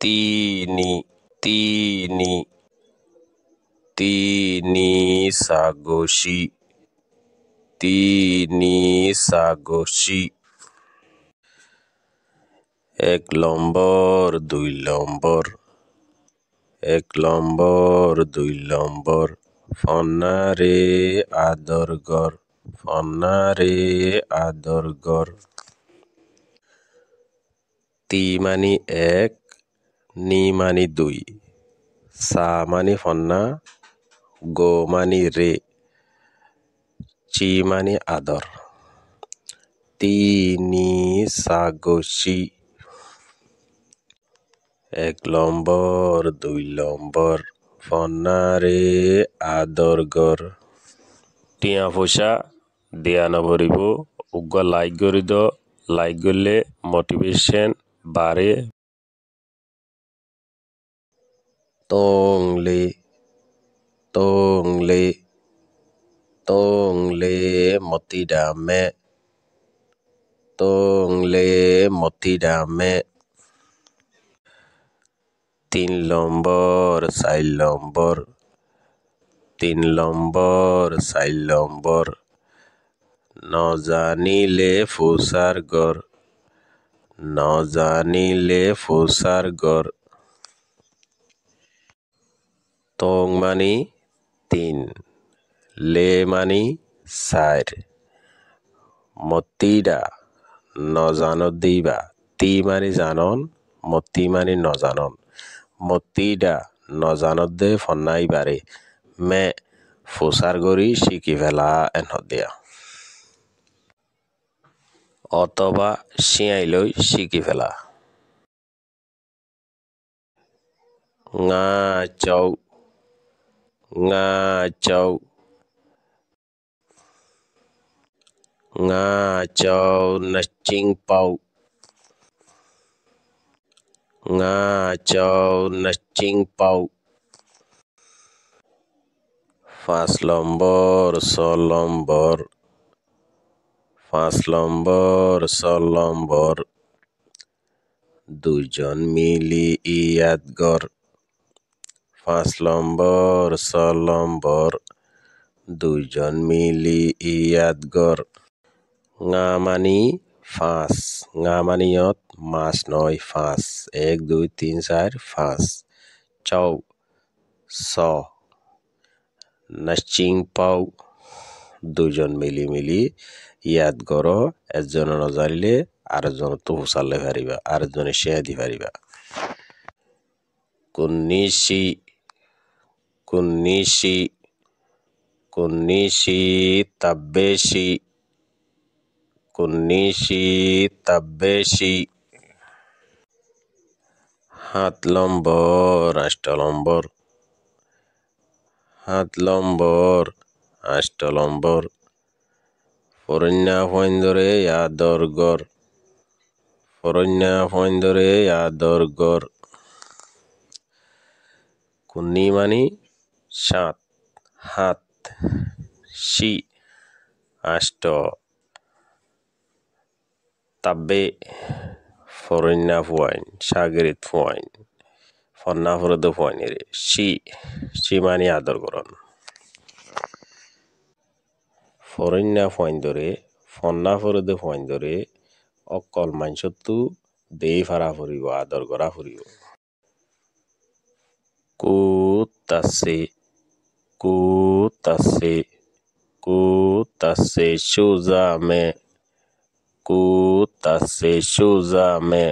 তিনি তিনি তিনি সাগসি তিনি সাগসি এক নম্বর দুই নম্বর এক নম্বর দুই নম্বর ফন্নারে আদরগর ফন্নারে আদরগর তি মানি এক নি মানি দুই সা মানি ফন্না গো মানি রে চি মানি আদর তিনি সাগসি এক নম্বর দুই নম্বর ফন্নারে আদরগর টিয়া পয়সা দেয়া নভরিব উগ্র লাইক করি দ লাইক করলে মোটিভেশন বাড়ে তংলে তংলে তংলে মতিডামে তংলে মতিডামে তিন নম্বর চার নম্বর তিন নম্বর চার নম্বর নজানিলে ফুসার গর নজানিলে ফুসার গর তং মানি তিন লে মানি চার মতিডা নজানত দিবা তি মানি জানন মতি মানি নজানন মতিডা নজানত দে ফন্নাই বারে মে ফুসার গরি শিকি ফেলা এন দিয়া অথবা শিয়াইলৈ শিকি ফেলা ngacaw ngacaw ngacaw nachingpau ngacaw nachingpau পাঁচ নম্বর ছয় নম্বর পাঁচ নম্বর ছয় নম্বর দুজন মিলি ইয়াদগর পাঁচ নম্বর ছয় নম্বর দুজন মিলি ইয়াদগর ngা মানি পাঁচ ngা মানিয়ত মাছ নয় পাঁচ এক দুই তিন চার পাঁচ চাও ছ নাচিংপাও দুজন মিলি ইয়াদগর এজনে নজানিলে আরেকজন তো হুসালে পারিবা আরেকজনে শেয়া দি পারিবা কুন্নিশি কুন্নিশি কুন্নিশি তাব্বেশি কুন্নিশি তাব্বেশি সাত নম্বর আষ্ট নম্বর সাত নম্বর আষ্ট নম্বর ফরন্যা ফইন্দরে আদরগর ফরন্যা ফইন্দরে আদরগর কুন্নি মানি সাত হাত শি আষ্ট তাব্বে ফরন্যা ফুয়াইন সাগরিত ফুয়াইন ফন্না ফরদ ফুয়াইন শি শি মানি আদর করন ফরন্যা ফুয়াইন্দরে ফন্না ফরদ ফুয়াইন্দরে অকল মানসত্তু দেই ফারা ফুরিব আদর করা ফুরিব কুতাসে কুতাসে কুতাসে সুজামে কুতাসে সুজামে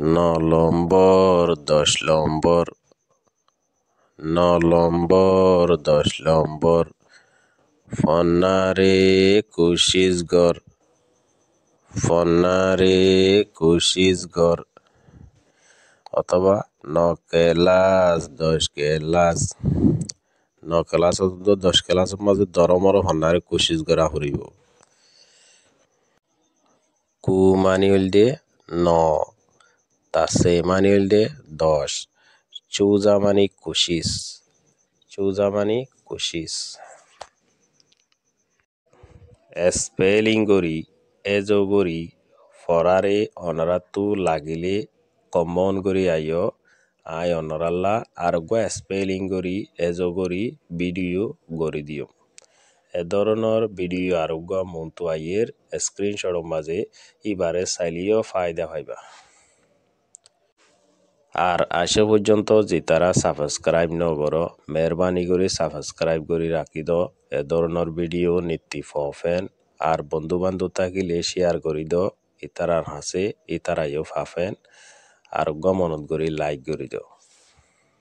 ন নম্বর দশ নম্বর ন নম্বর দশ নম্বর ফন্নারে কুশিসগর ফন্নারে কুশিসগর অথবা ন ক্লাস 10 ক্লাস ন ক্লাস 10 ক্লাসের মাঝে দরমর ফন্নারে কুশিসগর ফুরিব কু মানি হইলে ন তাসে মানি হইলে 10 চুজা মানি কুশিস চুজা মানি কুশিস স্পেলিং করি এজো করি ফরারে অনারাতু লাগিলে কমন করি আইও আই অনরাল্লা আরোগ্য স্পেলিং করি এজো করি ভিডিও গড়ি দিও এ ধরনের ভিডিও আরোগ্য মন্তু আইয়ের স্ক্রিনশট মাঝে ইবারে চাইলিও ফায়দা পাইবা আর আসে পর্যন্ত যে তারা সাবস্ক্রাইব নগর মেহরবানি করে সাবস্ক্রাইব করে রাখি দ এ ধরনের ভিডিও নীতি ফেন আর বন্ধু বান্ধব থাকিলে শেয়ার করি দ ইতারার হাসে ইতারাইও ফাফেন আর গমনত করি লাইক করি দ